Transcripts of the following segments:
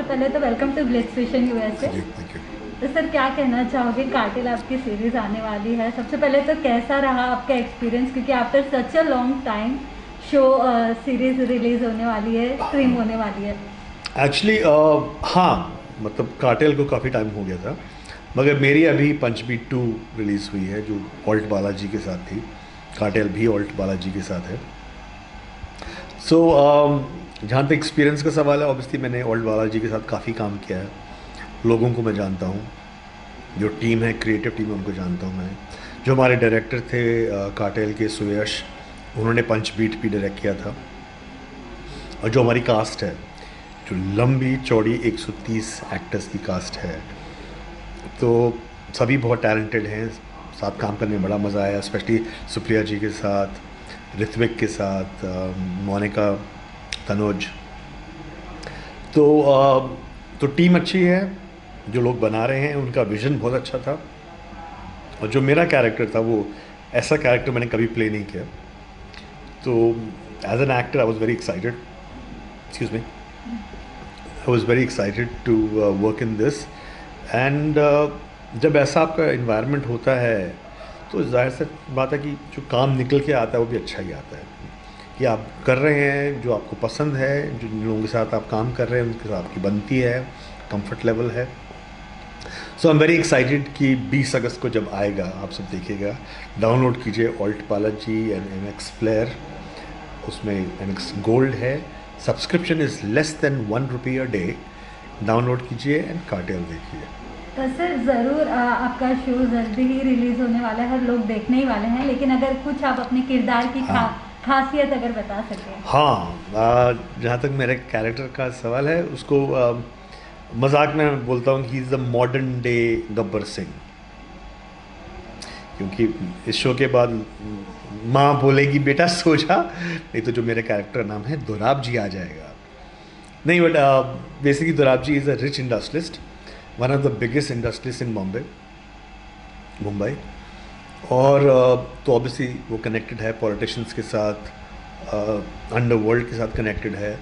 सबसे पहले तो welcome to Glitz Vision USA. Thank you. तो सर क्या कहना चाहोगे, कार्टेल आपकी सीरीज़ आने वाली है, सबसे पहले तो कैसा रहा आपका एक्सपीरियंस, क्योंकि after such a long time show series release होने वाली है, स्ट्रीम होने वाली है। एक्चुअली हाँ, मतलब कार्टेल को काफ़ी टाइम हो गया था, मगर मेरी अभी पंचमी 2 रिलीज़ हुई है जो ऑल्ट बालाजी के साथ थी। कार्टेल भी ऑल्ट बालाजी के साथ है। सो जहाँ तक एक्सपीरियंस का सवाल है, ऑब्वियसली मैंने ऑल्ट बालाजी के साथ काफ़ी काम किया है। लोगों को मैं जानता हूँ, जो टीम है, क्रिएटिव टीम है, उनको जानता हूँ मैं। जो हमारे डायरेक्टर थे कार्टेल के, सुयश, उन्होंने पंच बीट भी डायरेक्ट किया था। और जो हमारी कास्ट है, जो लंबी चौड़ी 130 एक्टर्स की कास्ट है, तो सभी बहुत टैलेंटेड हैं। साथ काम करने में बड़ा मज़ा आया, स्पेशली सुप्रिया जी के साथ, ऋत्विक के साथ, मोनिका, तनुज। तो टीम अच्छी है, जो लोग बना रहे हैं उनका विज़न बहुत अच्छा था। और जो मेरा कैरेक्टर था, वो ऐसा कैरेक्टर मैंने कभी प्ले नहीं किया। तो as an actor I was very excited, excuse me, I was very excited to work in this. And जब ऐसा आपका इन्वायरमेंट होता है तो जाहिर सी बात है कि जो काम निकल के आता है वो भी अच्छा ही आता है, कि आप कर रहे हैं जो आपको पसंद है, जो लोगों के साथ आप काम कर रहे हैं उनके साथ आपकी बनती है, कंफर्ट लेवल है। सो आई एम वेरी एक्साइटेड कि 20 अगस्त को जब आएगा, आप सब देखिएगा। डाउनलोड कीजिए alt Balaji and MX player, उसमें MX गोल्ड है। Subscription is less than ₹1 a day. Download कीजिए एंड कार्टेल देखिए। तो सर ज़रूर आपका शो जल्दी ही रिलीज़ होने वाला है, हर लोग देखने ही वाले हैं, लेकिन अगर कुछ आप अपने किरदार की खासियत अगर बता सकें। हाँ, जहाँ तक मेरे कैरेक्टर का सवाल है, उसको मजाक में मैं बोलता हूँ कि he is the modern day Gabbar Singh. क्योंकि इस शो के बाद माँ बोलेगी बेटा सो जा, नहीं तो जो मेरे कैरेक्टर नाम है दोराब जी आ जाएगा। नहीं, but basically Dorab ji is a rich industrialist, one of the biggest industrialist in Mumbai. और तो ऑब्वियसली वो कनेक्टेड है पॉलिटिशियंस के साथ, अंडरवर्ल्ड के साथ कनेक्टेड है।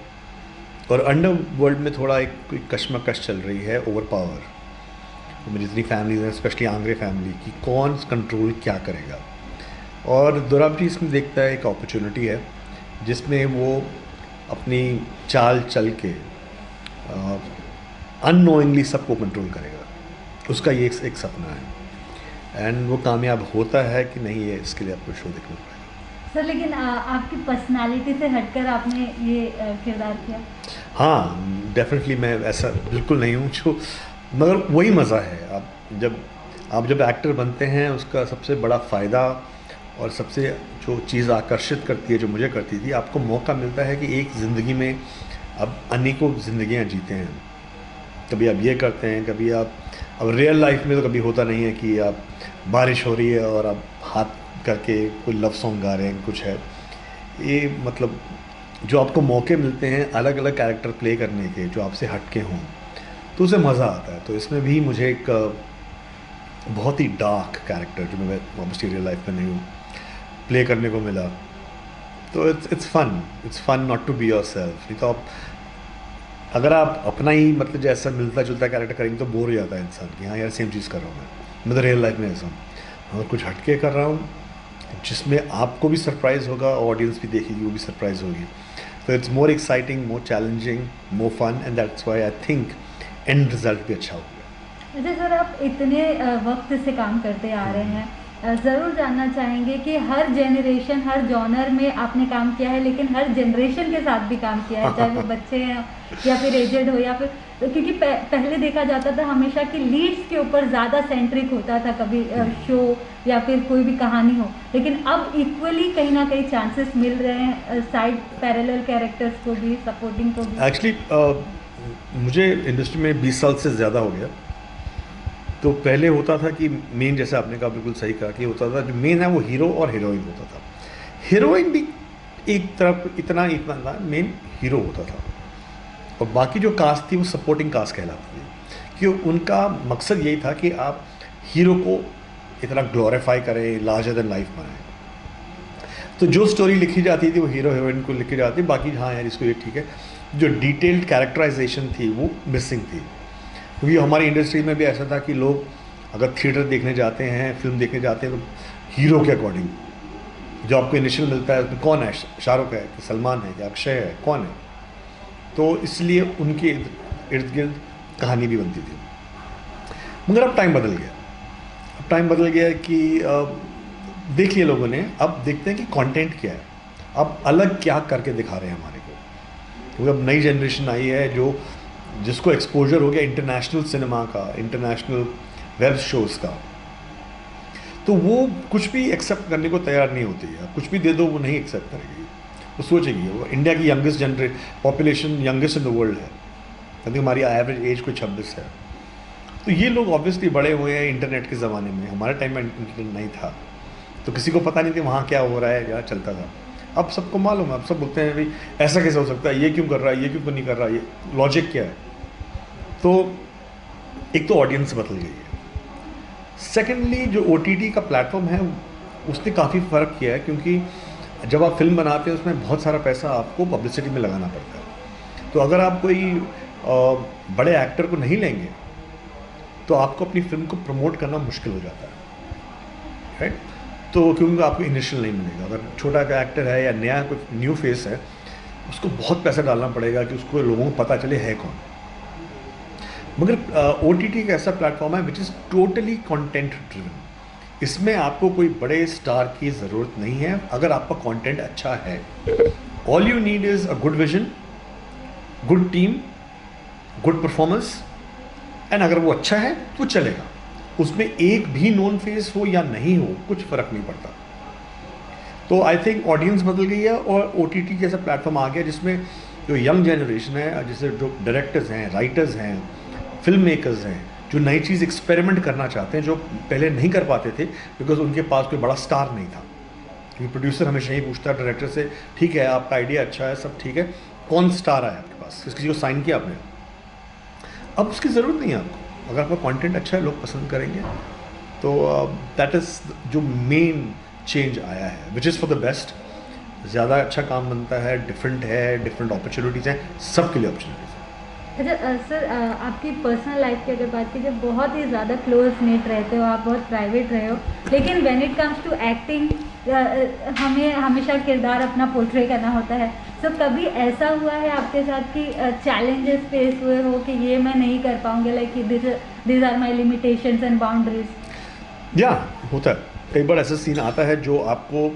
और अंडरवर्ल्ड में थोड़ा एक कशमकश चल रही है, ओवर पावर। मेरी जितनी फैमिलीज हैं, स्पेशली आंग्रे फैमिली की, कौन कंट्रोल क्या करेगा। और दोराब जी इसमें देखता है एक अपॉर्चुनिटी है जिसमें वो अपनी चाल चल के अननोइंगली सबको कंट्रोल करेगा। उसका ये एक सपना है, एंड वो कामयाब होता है कि नहीं, ये इसके लिए आपको शो देखना पड़ेगा। सर लेकिन आपकी पर्सनालिटी से हटकर आपने ये किरदार किया। हाँ, डेफिनेटली मैं ऐसा बिल्कुल नहीं हूँ जो, मगर वही मज़ा है। आप जब एक्टर बनते हैं, उसका सबसे बड़ा फ़ायदा और सबसे जो चीज़ आकर्षित करती है, जो मुझे करती थी, आपको मौका मिलता है कि एक ज़िंदगी में आप अनेकों ज़िंदगियाँ जीते हैं। कभी आप ये करते हैं, कभी आप, अब रियल लाइफ में तो कभी होता नहीं है कि आप, बारिश हो रही है और आप हाथ करके कोई लव सॉन्ग गा रहे हैं, कुछ है ये, मतलब जो आपको मौके मिलते हैं अलग अलग कैरेक्टर प्ले करने के, जो आपसे हटके हों, तो उसे मज़ा आता है। तो इसमें भी मुझे एक बहुत ही डार्क कैरेक्टर, जो मैं ऑब्वियसली रियल लाइफ में नहीं हूँ, प्ले करने को मिला। तो it's fun not to be yourself. नहीं तो आप, अगर आप अपना ही मतलब जैसा मिलता जुलता कैरेक्टर करेंगे तो बोर हो जाता है इंसान कि हाँ यार सेम चीज़ कर रहा हूँ मैं तो रियल लाइफ में ऐसा हूँ। अगर कुछ हटके कर रहा हूँ जिसमें आपको भी सरप्राइज़ होगा, ऑडियंस भी देखेगी, वो भी सरप्राइज़ होगी, तो it's more exciting, more challenging, more fun, and that's why I think end result भी अच्छा होगा। अच्छा सर, आप इतने वक्त से काम करते आ रहे हैं, ज़रूर जानना चाहेंगे कि हर जेनरेशन, हर जॉनर में आपने काम किया है, लेकिन हर जनरेशन के साथ भी काम किया है, चाहे वो बच्चे हैं या फिर एजेड हो, या फिर क्योंकि पहले देखा जाता था हमेशा कि लीड्स के ऊपर ज़्यादा सेंट्रिक होता था, कभी शो या फिर कोई भी कहानी हो, लेकिन अब इक्वली कहीं ना कहीं चांसेस मिल रहे हैं साइड पैरेलल कैरेक्टर्स को भी, सपोर्टिंग को भी। एक्चुअली मुझे इंडस्ट्री में 20 साल से ज़्यादा हो गया। तो पहले होता था कि मेन, जैसे आपने कहा, बिल्कुल सही कहा, कि होता था जो मेन है वो हीरो और हीरोइन होता था। हीरोइन भी एक तरफ इतना ना, मेन हीरो होता था, और बाकी जो कास्ट थी वो सपोर्टिंग कास्ट कहलाती थी, कि उनका मकसद यही था कि आप हीरो को इतना ग्लोरीफाई करें, लार्जर देन लाइफ बनाएं। तो जो स्टोरी लिखी जाती थी वो हीरो हीरोइन को लिखी जाती, बाकी हाँ यार इसको ये ठीक है, जो डिटेल्ड कैरेक्टराइजेशन थी वो मिसिंग थी। क्योंकि हमारी इंडस्ट्री में भी ऐसा था कि लोग अगर थिएटर देखने जाते हैं, फिल्म देखने जाते हैं, तो हीरो के अकॉर्डिंग जो आपको इनिशियल मिलता है उसमें कौन है, शाहरुख है कि सलमान है कि अक्षय है, कौन है, तो इसलिए उनके इर्द गिर्द कहानी भी बनती थी। मगर अब टाइम बदल गया, अब टाइम बदल गया कि देख लिया लोगों ने, अब देखते हैं कि कंटेंट क्या है, अब अलग क्या करके दिखा रहे हैं हमारे को। क्योंकि अब नई जनरेशन आई है जो जिसको एक्सपोजर हो गया इंटरनेशनल सिनेमा का, इंटरनेशनल वेब शोज़ का, तो वो कुछ भी एक्सेप्ट करने को तैयार नहीं होती है। कुछ भी दे दो वो नहीं एक्सेप्ट करेगी, वो सोचेगी। वो इंडिया की youngest population youngest in the world है, आई थिंक हमारी एवरेज एज कोई 26 है। तो ये लोग ऑब्वियसली बड़े हुए हैं इंटरनेट के ज़माने में, हमारे टाइम में इंटरनेट नहीं था, तो किसी को पता नहीं था वहाँ क्या हो रहा है, क्या चलता था। अब सबको मालूम है, अब सब बोलते हैं भाई ऐसा कैसे हो सकता है, ये क्यों कर रहा है, ये क्यों नहीं कर रहा है, ये लॉजिक क्या है। तो एक तो ऑडियंस बदल गई है, सेकेंडली जो OTT का प्लेटफॉर्म है उसने काफ़ी फ़र्क किया है, क्योंकि जब आप फिल्म बनाते हैं उसमें बहुत सारा पैसा आपको पब्लिसिटी में लगाना पड़ता है। तो अगर आप कोई बड़े एक्टर को नहीं लेंगे तो आपको अपनी फिल्म को प्रमोट करना मुश्किल हो जाता है, राइट। तो क्योंकि आपको इनिशियल नहीं मिलेगा। अगर छोटा का एक्टर है या नया कोई न्यू फेस है, उसको बहुत पैसा डालना पड़ेगा कि उसको लोगों को पता चले है कौन। मगर OTT एक ऐसा प्लेटफॉर्म है which is totally content driven. इसमें आपको कोई बड़े स्टार की ज़रूरत नहीं है अगर आपका कंटेंट अच्छा है। All you need is a good vision, good team, good performance, and अगर वो अच्छा है तो चलेगा। उसमें एक भी नॉन फेस हो या नहीं हो कुछ फ़र्क नहीं पड़ता। तो आई थिंक ऑडियंस बदल गई है और OTT जैसा प्लेटफॉर्म आ गया जिसमें जो यंग जनरेशन है, जैसे जो डायरेक्टर्स हैं, राइटर्स हैं, फिल्म मेकर्स हैं, जो नई चीज़ एक्सपेरिमेंट करना चाहते हैं, जो पहले नहीं कर पाते थे बिकॉज उनके पास कोई बड़ा स्टार नहीं था। क्योंकि प्रोड्यूसर हमेशा ही पूछता है डायरेक्टर से, ठीक है आपका आइडिया अच्छा है, सब ठीक है, कौन स्टार है आपके पास, किसी को साइन किया आपने। अब उसकी ज़रूरत नहीं है आपको, अगर आपका कंटेंट अच्छा है लोग पसंद करेंगे। तो दैट इज़ जो मेन चेंज आया है which is for the best. ज़्यादा अच्छा काम बनता है, डिफरेंट है, डिफरेंट अपॉर्चुनिटीज़ हैं, सबके लिए अपॉर्चुनिटीज़ हैं। अच्छा सर, आपकी पर्सनल लाइफ की अगर बात की, जब बहुत ही ज़्यादा क्लोज नेट रहते हो, आप बहुत प्राइवेट रहे हो, लेकिन when it comes to acting हमें हमेशा किरदार अपना पोर्ट्रे करना होता है। तो कभी ऐसा हुआ है आपके साथ कि चैलेंजेस फेस हुए हो कि ये मैं नहीं कर पाऊँगी, like this are my limitations and boundaries? या होता है, कई बार ऐसा सीन आता है जो आपको,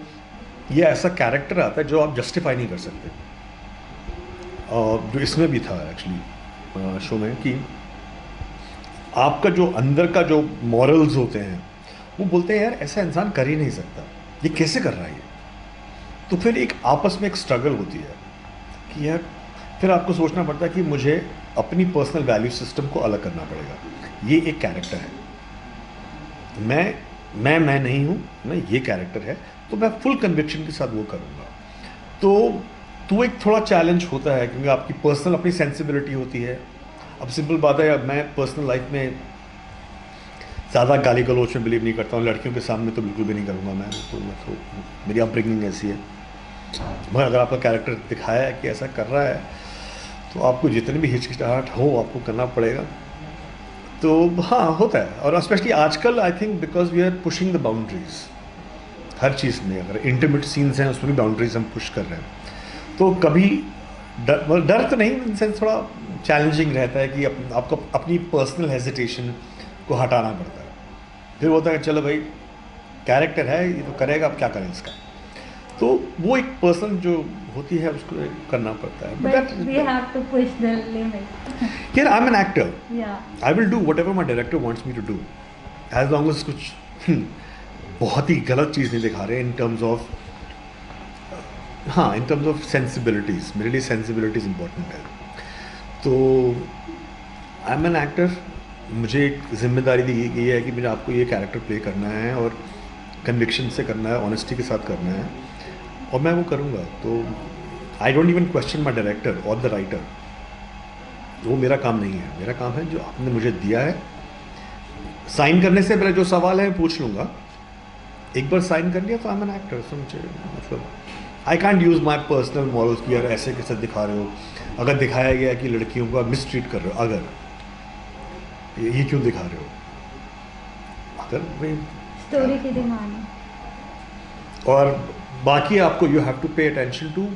ये ऐसा कैरेक्टर आता है जो आप जस्टिफाई नहीं कर सकते। जो इसमें भी था एक्चुअली शो में, कि आपका जो अंदर का जो मॉरल्स होते हैं वो बोलते हैं यार ऐसा इंसान कर ही नहीं सकता, ये कैसे कर रहा है ये। तो फिर एक आपस में एक स्ट्रगल होती है कि यार फिर आपको सोचना पड़ता है कि मुझे अपनी पर्सनल वैल्यू सिस्टम को अलग करना पड़ेगा। ये एक कैरेक्टर है, मैं नहीं हूँ, मैं ये कैरेक्टर है, तो मैं फुल कन्विक्शन के साथ वो करूँगा। तो एक थोड़ा चैलेंज होता है क्योंकि आपकी पर्सनल अपनी सेंसिबिलिटी होती है। अब सिंपल बात है, मैं पर्सनल लाइफ में ज़्यादा गाली गलौच में बिलीव नहीं करता हूँ, लड़कियों के सामने तो बिल्कुल भी नहीं करूँगा मैं, तो मेरी अपब्रिंगिंग ऐसी है। मगर अगर आपका कैरेक्टर दिखाया है कि ऐसा कर रहा है तो आपको जितनी भी हिचकिचाहट हो आपको करना पड़ेगा। तो हाँ होता है, और स्पेशली आजकल I think because we are pushing the boundaries हर चीज़ में। अगर इंटीमेट सीन्स हैं उसमें भी बाउंड्रीज हम पुश कर रहे हैं, तो कभी डर तो नहीं, इन सेंस थोड़ा चैलेंजिंग रहता है कि आपको अपनी पर्सनल हेजिटेशन को हटाना पड़ता है। फिर होता है चलो भाई कैरेक्टर है ये तो करेगा, अब क्या करें इसका। तो वो एक पर्सन जो होती है उसको करना पड़ता है। But we have to push the limit. Here I'm an actor. Yeah. I will do whatever my director wants me to do, as long as कुछ बहुत ही गलत चीज़ नहीं दिखा रहे इन टर्म्स ऑफ, हाँ इन टर्म्स ऑफ सेंसिबिलिटीज़। मेरे लिए sensibilities important है। तो आई एम एन एक्टर, मुझे एक जिम्मेदारी दी गई है कि मुझे आपको ये कैरेक्टर प्ले करना है और कन्विक्शन से करना है, ऑनेस्टी के साथ करना है, और मैं वो करूँगा। तो I don't even question my director और द राइटर, वो मेरा काम नहीं है। मेरा काम है जो आपने मुझे दिया है, साइन करने से पहले जो सवाल है पूछ लूँगा। एक बार साइन कर लिया तो आई एम एन एक्टर, सो मुझे मतलब I can't use my personal morals कि यार ऐसे कैसे दिखा रहे हो, अगर दिखाया गया कि लड़कियों को आप मिसट्रीट कर रहे हो, अगर ये क्यों दिखा रहे हो, अगर भाई स्टोरी की डिमांड। और बाकी आपको you have to pay attention to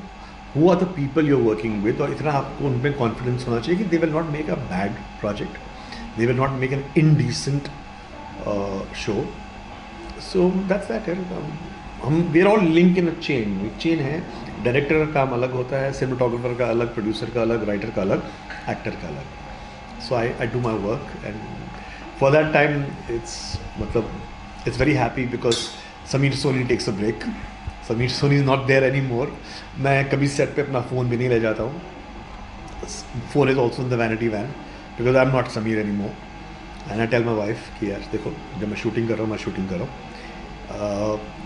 who are the people you are working with, और इतना आपको उनमें कॉन्फिडेंस होना चाहिए कि they will not make a bad project, they will not make an indecent show. So that's that. हम we are all link in a chain, एक chain है। डायरेक्टर का काम अलग होता है, सिनेमाटोग्राफर का अलग, प्रोड्यूसर का अलग, राइटर का अलग, एक्टर का अलग। So I do my work and for that time it's मतलब it's very happy because Sameer Soni takes a break. Sameer Soni is not there any more. मैं कभी सेट पे अपना फ़ोन भी नहीं ले जाता हूँ। Phone is also in the vanity van because I am not Sameer any more. And I tell my wife कि यार देखो, जब मैं शूटिंग कर रहा हूँ मैं शूटिंग कर रहा हूँ,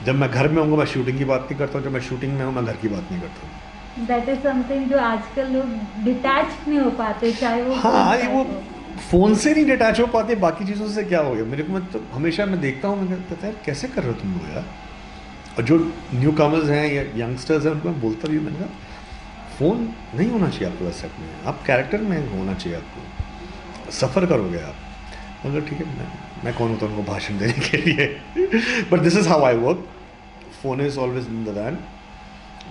जब मैं घर में हूँगा मैं शूटिंग की बात नहीं करता हूँ, जब मैं शूटिंग में हूँ मैं घर की बात नहीं करता हूँ। दैट इज समथिंग जो आजकल लोग डिटैच नहीं हो पाते, चाहे वो हाँ, ये वो फ़ोन से नहीं डिटैच हो पाते, बाकी चीज़ों से क्या हो गया मेरे को। मतलब हमेशा मैं देखता हूँ, मैं कहता है कैसे कर रहे हो तुम लोग यार। और जो न्यू कमर्स हैं या यंगस्टर्स हैं उनको मैं बोलता भी हूँ, मैंने कहा फ़ोन नहीं होना चाहिए आपके पास सेट में, आप कैरेक्टर में होना चाहिए, आपको सफ़र करोगे आप। मगर ठीक है, मैं कौन होता हूँ उनको भाषण देने के लिए। But this is how I work. Phone is always in the van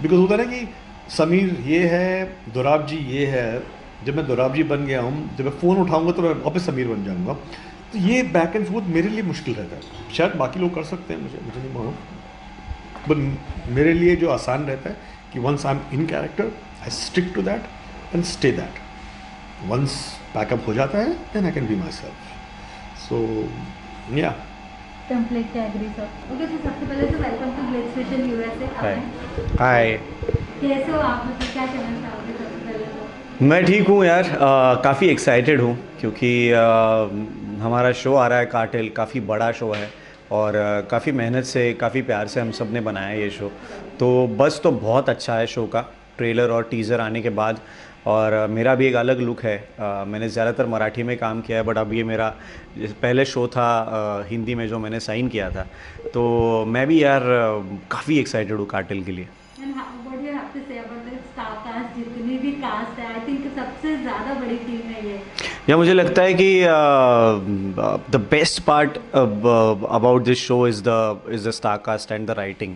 because होता है ना कि समीर ये है, दोराब जी ये है। जब मैं दोराब जी बन गया हूँ, जब मैं फ़ोन उठाऊँगा तो मैं वापस समीर बन जाऊँगा। तो ये बैक एंड फोर्थ मेरे लिए मुश्किल रहता है। शायद बाकी लोग कर सकते हैं, मुझे नहीं मालूम, बट मेरे लिए जो आसान रहता है कि once I am in character I stick to that and stay that. Once pack up हो जाता है then I can be myself. So yeah completely agree sir. Okay, तो सबसे पहले तो welcome to Glitz Vision USA. Hi. कैसे हो आप, मतलब क्या कहना चाहोगे सबसे पहले तो? मैं ठीक हूँ यार, काफ़ी एक्साइटेड हूँ क्योंकि हमारा शो आ रहा है कार्टेल, काफ़ी बड़ा शो है और काफ़ी मेहनत से, काफ़ी प्यार से हम सब ने बनाया है ये शो। तो बस तो बहुत अच्छा है शो का, ट्रेलर और टीज़र आने के बाद। और मेरा भी एक अलग लुक है। मैंने ज़्यादातर मराठी में काम किया है, बट अब ये मेरा पहले शो था हिंदी में जो मैंने साइन किया था। तो मैं भी यार काफ़ी एक्साइटेड हूँ कार्टेल के लिए। And what do you have to say about the star cast? जितनी भी कास्ट है, आई थिंक सबसे ज़्यादा बड़ी टीम है ये। या मुझे लगता है कि the best part about this show is the star cast and the writing.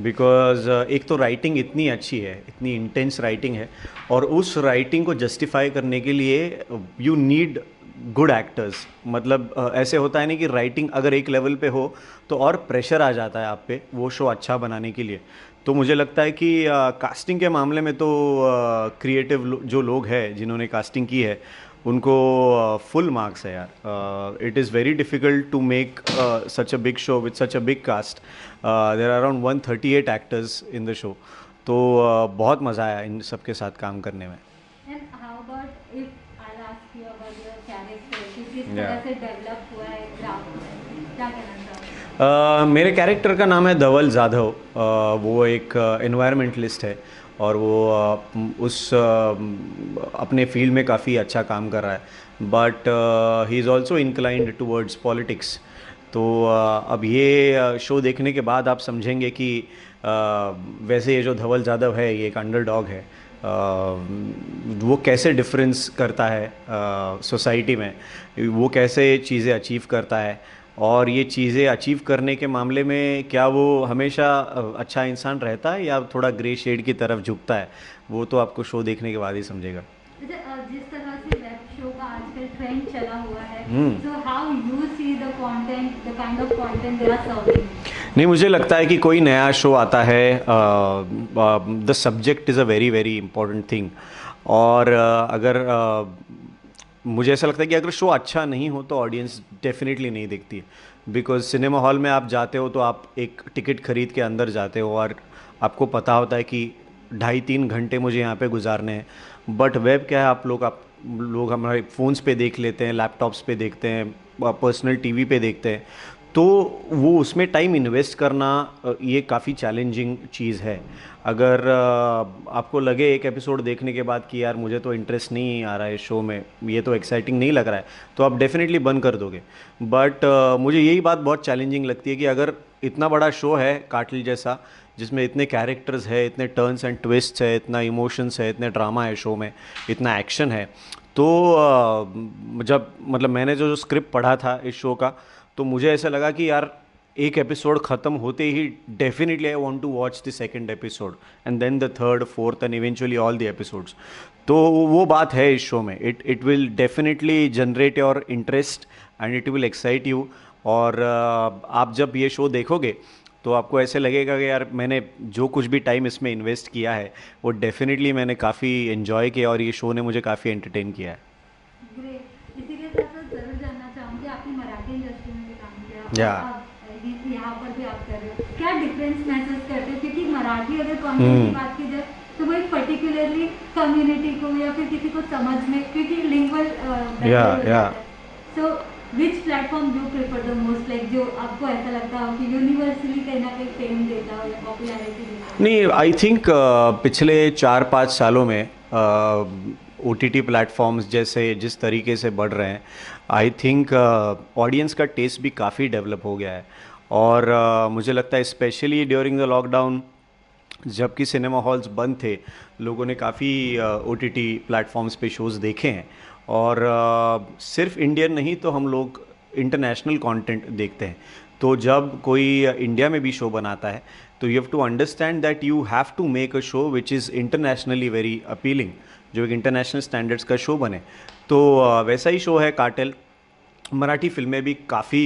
Because एक तो राइटिंग इतनी अच्छी है, इतनी इंटेंस राइटिंग है, और उस राइटिंग को जस्टिफाई करने के लिए यू नीड गुड एक्टर्स। मतलब ऐसे होता है नहीं कि राइटिंग अगर एक लेवल पे हो तो और प्रेशर आ जाता है आप पे वो शो अच्छा बनाने के लिए। तो मुझे लगता है कि कास्टिंग के मामले में तो क्रिएटिव जो लोग हैं जिन्होंने कास्टिंग की है उनको फुल मार्क्स है यार। It is very difficult to make such a big show with such a big cast. There are around 138 actors in the show. तो बहुत मज़ा आया इन सब के साथ काम करने में। And how about if I'll ask you about your character, कि किस तरह से डेवलप हुआ है ग्राफ में, क्या कहना चाहोगे? मेरे कैरेक्टर का नाम है धवल जाधव। वो एक एनवायरमेंटलिस्ट है और वो अपने फील्ड में काफ़ी अच्छा काम कर रहा है, but he is also inclined towards politics. तो अब ये शो देखने के बाद आप समझेंगे कि वैसे ये जो धवल जाधव है ये एक अंडरडॉग है। वो कैसे डिफरेंस करता है सोसाइटी में, वो कैसे चीज़ें अचीव करता है, और ये चीज़ें अचीव करने के मामले में क्या वो हमेशा अच्छा इंसान रहता है या थोड़ा ग्रे शेड की तरफ झुकता है, वो तो आपको शो देखने के बाद ही समझेगा। जिस तरह से वेब शो का आजकल ट्रेंड चला हुआ है, so how you see the content, the kind of content they are serving? नहीं, मुझे लगता है कि कोई नया शो आता है, the subject is a very very important thing. और अगर मुझे ऐसा लगता है कि अगर शो अच्छा नहीं हो तो ऑडियंस डेफिनेटली नहीं देखती है। बिकॉज सिनेमा हॉल में आप जाते हो तो आप एक टिकट खरीद के अंदर जाते हो और आपको पता होता है कि 2.5-3 घंटे मुझे यहाँ पे गुजारने हैं। बट वेब क्या है, आप लोग हमारे फ़ोन्स पे देख लेते हैं, लैपटॉप्स पे देखते हैं, पर्सनल टीवी पे देखते हैं। तो वो उसमें टाइम इन्वेस्ट करना ये काफ़ी चैलेंजिंग चीज़ है। अगर आपको लगे एक एपिसोड देखने के बाद कि यार मुझे तो इंटरेस्ट नहीं आ रहा है शो में, ये तो एक्साइटिंग नहीं लग रहा है, तो आप डेफिनेटली बंद कर दोगे। बट मुझे यही बात बहुत चैलेंजिंग लगती है कि अगर इतना बड़ा शो है काटिल जैसा, जिसमें इतने कैरेक्टर्स है, इतने टर्न्स एंड ट्विस्ट्स है, इतना इमोशंस है, इतने ड्रामा है शो में, इतना एक्शन है। तो जब मतलब मैंने जो स्क्रिप्ट पढ़ा था इस शो का, तो मुझे ऐसा लगा कि यार एक एपिसोड ख़त्म होते ही definitely I want to watch the second episode and then the third, fourth and eventually all the episodes. तो वो बात है इस शो में, it will definitely generate your interest and it will excite you. और आप जब ये शो देखोगे तो आपको ऐसे लगेगा कि यार मैंने जो कुछ भी टाइम इसमें इन्वेस्ट किया है वो डेफिनेटली मैंने काफ़ी इन्जॉय किया और ये शो ने मुझे काफ़ी एंटरटेन किया है। ग्रेट। इसी के साथ साथ जरूर जानना चाहूँगी, आपने मराठी इंडस्ट्री में भी काम किया या और अब यहाँ पर भी आप कर रहे हो, क्या डिफरेंस महसूस करते हो? क्योंकि मराठी अगर कंटेंट की बात की जाए तो वो एक पर्टिकुलरली कम्युनिटी को या फिर किसी को समझ में, क्योंकि lingual so which platform do prefer the most, like जो आपको ऐसा लगता हो कि यूनिवर्सली कहीं ना कहीं फेम देता हो या पॉपुलैरिटी देता हो? नहीं, आई थिंक पिछले 4-5 सालों में OTT प्लेटफॉर्म्स जैसे जिस तरीके से बढ़ रहे हैं, आई थिंक ऑडियंस का टेस्ट भी काफ़ी डेवलप हो गया है। और मुझे लगता है स्पेशली ड्यूरिंग द लॉकडाउन जबकि सिनेमा हॉल्स बंद थे, लोगों ने काफ़ी OTT प्लेटफॉर्म्स पे शोज़ देखे हैं। और सिर्फ इंडियन नहीं तो हम लोग इंटरनेशनल कंटेंट देखते हैं। तो जब कोई इंडिया में भी शो बनाता है तो you have to understand that you have to make a show which is internationally very appealing, जो एक इंटरनेशनल स्टैंडर्ड्स का शो बने। तो वैसा ही शो है कार्टेल। मराठी फिल्में भी काफ़ी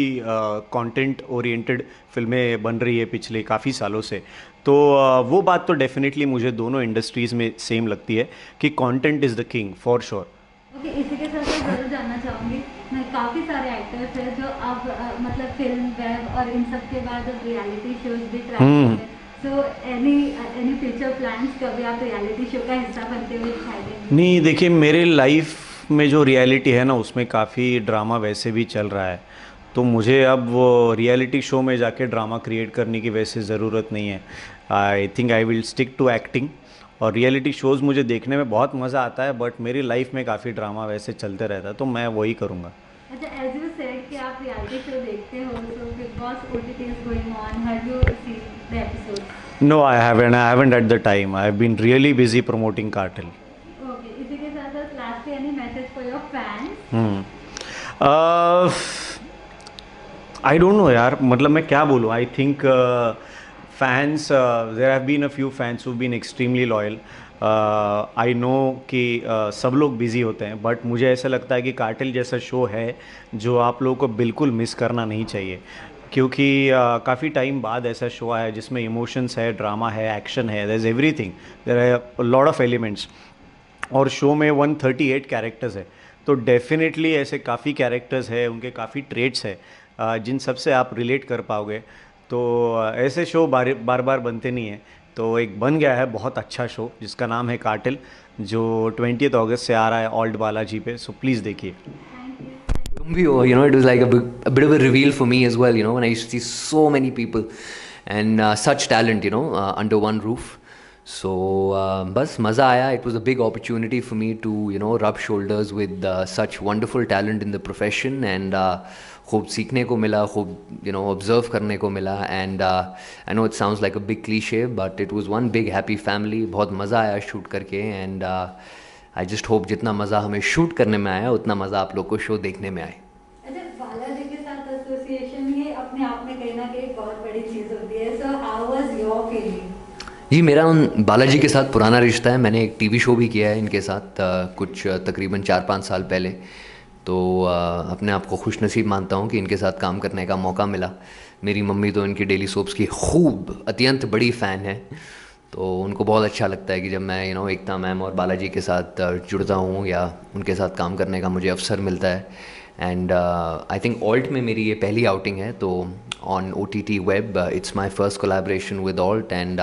कंटेंट ओरिएंटेड फिल्में बन रही है पिछले काफ़ी सालों से। तो वो बात तो डेफिनेटली मुझे दोनों इंडस्ट्रीज़ में सेम लगती है कि content is the king for sure. Okay, इसी के साथ मैं ज़रूर जानना चाहूँगी, मैं काफ़ी सारे एक्टर्स हैं जो अब मतलब फिल्म वेब और इन सब के बाद अब रियलिटी शोज भी ट्राई कर रहे हैं। सो एनी फ्यूचर प्लान्स, कभी आप रियलिटी शो का हिस्सा बनते हुए दिखाई देंगे? नहीं, देखिए मेरे लाइफ में जो रियलिटी है ना उसमें काफ़ी ड्रामा वैसे भी चल रहा है, तो मुझे अब वो रियलिटी शो में जाके ड्रामा क्रिएट करने की वैसे ज़रूरत नहीं है। I think I will stick to acting. और रियलिटी शोज़ मुझे देखने में बहुत मज़ा आता है, बट मेरी लाइफ में काफ़ी ड्रामा वैसे चलते रहता है, तो मैं वही करूँगा। अच्छा, एज यू सेड कि आप रियलिटी शो देखते हो, so big boss OTT is going on, have you seen the episode? No, I haven't at the time. I've been really busy promoting Cartel. Okay, इसी के साथ साथ lastly any message for your fans? I don't know यार, मतलब मैं क्या बोलूँ। I think fans, there have been a few fans who been extremely loyal. I know कि सब लोग बिजी होते हैं, बट मुझे ऐसा लगता है कि कार्टेल जैसा शो है जो आप लोगों को बिल्कुल मिस करना नहीं चाहिए, क्योंकि काफ़ी टाइम बाद ऐसा शो आया है जिसमें इमोशंस है, ड्रामा है, एक्शन है, there is everything, there are a lot of elements. और शो में 138 कैरेक्टर्स है, तो डेफिनेटली ऐसे काफ़ी कैरेक्टर्स है, उनके काफ़ी ट्रेट्स है जिन सब से आप रिलेट कर पाओगे। तो ऐसे शो बार बार बनते नहीं हैं, तो एक बन गया है बहुत अच्छा शो जिसका नाम है कार्टेल, जो 20 अगस्त से आ रहा है ऑल्ड बालाजी पे, सो प्लीज़ देखिए। You know, it was like a bit of a reveal for me as well, you know, when I used to see so many people and such talent, you know, under one roof. So, bas maza aaya. It was a big opportunity for me to, you know, rub shoulders with such wonderful talent in the profession, and खूब सीखने को मिला, खूब, you know, observe करने को मिला, and I know it sounds like a big cliche, but it was one big happy family. बहुत मज़ा आया शूट करके, and I just hope जितना मज़ा हमें शूट करने में आया उतना मज़ा आप लोग को शो देखने में आए। अच्छा, बालाजी के साथ एसोसिएशन ये अपने आप में कहीं ना कहीं बहुत बड़ी चीज़ होती है, so how was your feeling? जी, मेरा उन बालाजी के साथ पुराना रिश्ता है। मैंने एक टीवी शो भी किया है इनके साथ कुछ तकरीबन 4-5 साल पहले, तो अपने आप को खुशनसीब मानता हूँ कि इनके साथ काम करने का मौका मिला। मेरी मम्मी तो इनकी डेली सोप्स की खूब अत्यंत बड़ी फ़ैन है, तो उनको बहुत अच्छा लगता है कि जब मैं, यू नो, एकता मैम और बालाजी के साथ जुड़ता हूँ या उनके साथ काम करने का मुझे अवसर मिलता है। एंड आई थिंक ऑल्ट में मेरी ये पहली आउटिंग है, तो on OTT web it's my first collaboration with alt, and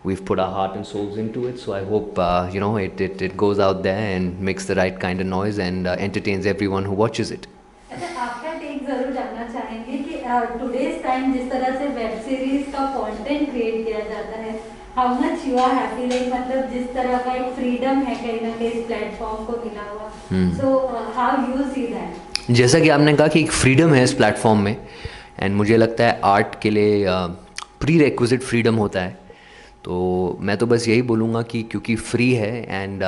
we've put our heart and souls into it, so I hope you know, it goes out there and makes the right kind of noise and entertains everyone who watches it. अच्छा, आपका take जरूर जानना चाहेंगे कि today's time जिस तरह से web series का कंटेंट क्रिएट किया जाता है, how much you are happy, like मतलब जिस तरह का एक फ्रीडम है कहीं ना कहीं इस प्लेटफॉर्म को मिला हुआ, so how you see that? जैसा कि आपने कहा कि एक फ्रीडम है इस प्लेटफॉर्म में, एंड मुझे लगता है आर्ट के लिए प्री रिक्विजिट फ्रीडम होता है। तो मैं तो बस यही बोलूँगा कि क्योंकि फ्री है and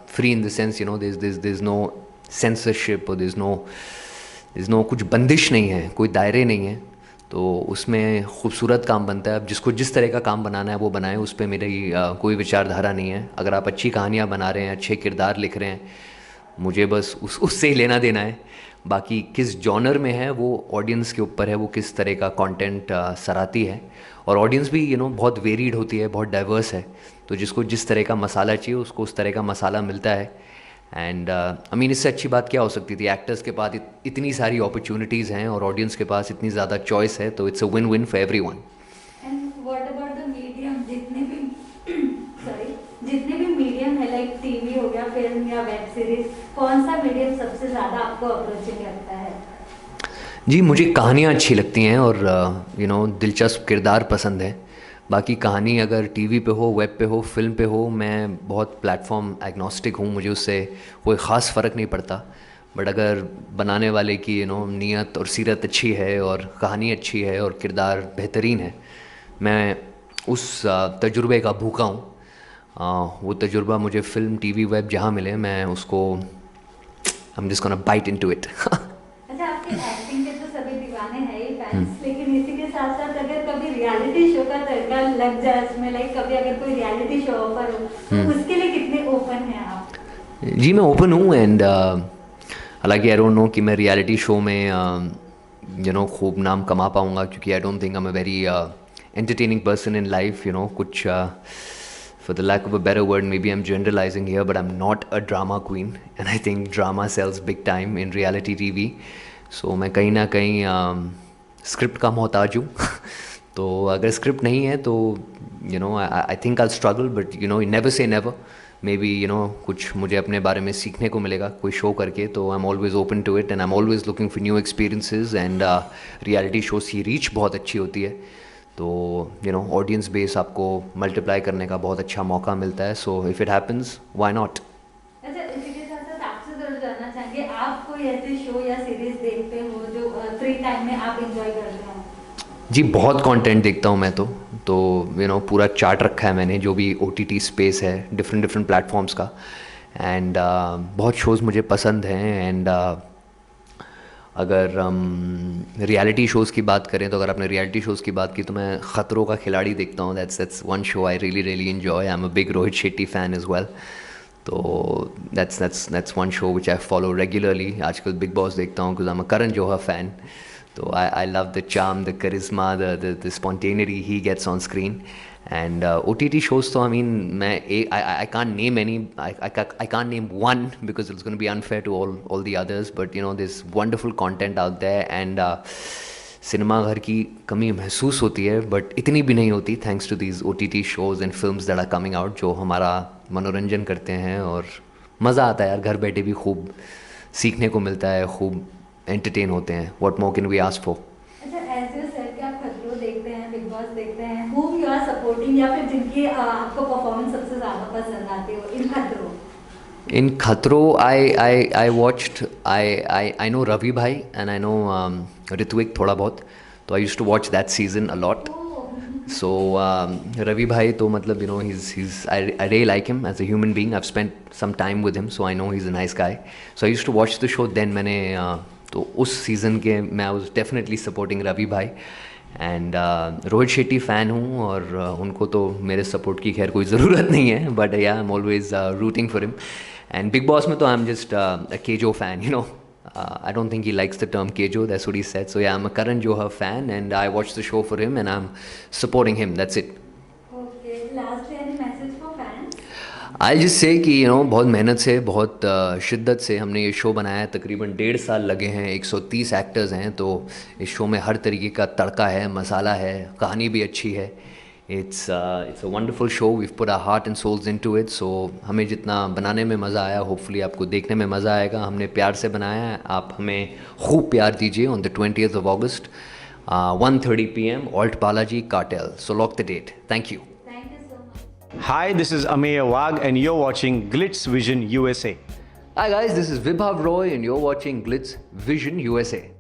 free in the sense this is no censorship और दिस नो कुछ बंदिश नहीं है, कोई दायरे नहीं है, तो उसमें खूबसूरत काम बनता है। अब जिसको जिस तरह का काम बनाना है वो बनाए, उस पर मेरी कोई विचारधारा नहीं है। अगर आप अच्छी कहानियाँ बना रहे हैं, अच्छे किरदार लिख रहे हैं, मुझे बस उससे ही लेना देना है। बाकी किस जॉनर में है वो ऑडियंस के ऊपर है, वो किस तरह का कंटेंट सराहती है। और ऑडियंस भी बहुत वेरीड होती है, बहुत डाइवर्स है, तो जिसको जिस तरह का मसाला चाहिए उसको उस तरह का मसाला मिलता है। एंड आई मीन इससे अच्छी बात क्या हो सकती थी। एक्टर्स के पास इतनी सारी अपॉर्चुनिटीज़ हैं और ऑडियंस के पास इतनी ज़्यादा चॉइस है, तो it's a win win for everyone. And what about the medium, जितने भी मीडियम है, लाइक टीवी हो गया, फिल्म या वेब सीरीज, कौन सा मीडियम सबसे ज़्यादा आपको अप्रोचिंग लगता है? जी, मुझे कहानियाँ अच्छी लगती हैं और दिलचस्प किरदार पसंद है। बाकी कहानी अगर टीवी पे हो, वेब पे हो, फिल्म पे हो, मैं बहुत प्लेटफॉर्म एग्नोस्टिक हूँ, मुझे उससे कोई ख़ास फ़र्क नहीं पड़ता। बट अगर बनाने वाले की नीयत और सीरत अच्छी है और कहानी अच्छी है और किरदार बेहतरीन है, मैं उस तजुर्बे का भूखा हूँ। वो तजुर्बा मुझे फिल्म, टीवी, वेब जहाँ मिले, मैं उसको I am just gonna bite into it. अच्छा, आपके एक्टिंग के तो सभी दीवाने हैं ही फैंस, लेकिन इसी के साथ साथ अगर कभी रियलिटी शो का तड़का लग जाए उसमें, लाइक कभी अगर कोई रियलिटी शो ऑफर हो, तो उसके लिए कितने ओपन हैं आप? जी, मैं ओपन हूँ एंड हालांकि आई डोंट नो कि मैं रियलिटी शो में खूब नाम कमा पाऊँगा, क्योंकि I don't think I am a very entertaining person in life, कुछ for the lack of a better word, maybe I'm generalizing here, but I'm not a drama queen and I think drama sells big time in reality TV. So मैं कहीं ना कहीं script का मोहताज हूँ। तो अगर स्क्रिप्ट नहीं है तो आई think I struggle, but never say never. May be कुछ मुझे अपने बारे में सीखने को मिलेगा कोई शो करके, तो I am always open to it and I am always looking for new experiences. And reality shows की रीच बहुत अच्छी होती है, तो ऑडियंस बेस आपको मल्टीप्लाई करने का बहुत अच्छा मौका मिलता है। So if it happens, why not. अच्छा, इसी के साथ साथ आपसे जरूर जानना चाहेंगे, आप कोई ऐसे शो या सीरीज देखते हो जो फ्री टाइम में आप एंजॉय करते हो? जी, बहुत कंटेंट देखता हूँ मैं तो पूरा चार्ट रखा है मैंने, जो भी OTT स्पेस है डिफरेंट प्लेटफॉर्म्स का। एंड बहुत शोज़ मुझे पसंद हैं। एंड अगर रियलिटी शोज़ की बात करें, तो अगर आपने रियलिटी शोज़ की बात की, तो मैं खतरों का खिलाड़ी देखता हूँ। That's one show I really enjoy. I am a big Rohit Shetty fan as well. तो that's one show which I follow regularly. आजकल बिग बॉस देखता हूँ because I am a Karan Johar fan. तो I love the charm, the charisma, the spontaneity he gets on screen. And OTT shows, so I mean, I can't name any. I can't name one because it's going to be unfair to all the others. But there's wonderful content out there, and cinema घर की कमी महसूस होती है, but इतनी भी नहीं होती thanks to these OTT shows and films that are coming out, जो हमारा मनोरंजन करते हैं और मज़ा आता है यार। घर बैठे भी खूब सीखने को मिलता है, खूब एंटरटेन होते हैं। What more can we ask for? देखते हैं whom you are supporting, या फिर जिनकी आपको परफॉर्मेंस सबसे ज़्यादा पसंद आती हो इन खतरों? In Khatro, I watched, I know Ravi Bhai and I know Ritwik thoda bahut. So I used to watch that season a lot. So Ravi Bhai, तो मतलब I really like him as a human being. I've spent some time with him, so I know he's a nice guy. So I used to watch the show then. मैंने तो उस season के मैं I was definitely supporting Ravi Bhai. And Rohit Shetty fan हूँ और उनको तो मेरे सपोर्ट की खैर कोई ज़रूरत नहीं है, बट या आई am always rooting for him. And big boss में तो I am just a KJo fan, I don't think he likes the term Kejo, that's what he said. So yeah, I'm a Karan Johar fan and I watched the show for him and I'm supporting him, that's it. Okay, lastly, any message for fans? I'll just say कि बहुत मेहनत से, बहुत शिद्दत से हमने ये show बनाया है। तकरीबन 1.5 साल लगे हैं, 130 एक्टर्स हैं, तो इस शो में हर तरीके का तड़का है, मसाला है, कहानी भी अच्छी है। It's a wonderful show, we've put our heart and souls into it. सो हमें जितना बनाने में मज़ा आया, होपफुली आपको देखने में मज़ा आएगा। हमने प्यार से बनाया है, आप हमें खूब प्यार दीजिए। On the 20th of August, 1:30 PM, Alt Balaji Cartel. So lock the date. Thank you. Hi, this is Ameya Wag and you're watching Glitz Vision USA. Hi guys, this is Vibhav Roy and you're watching Glitz Vision USA.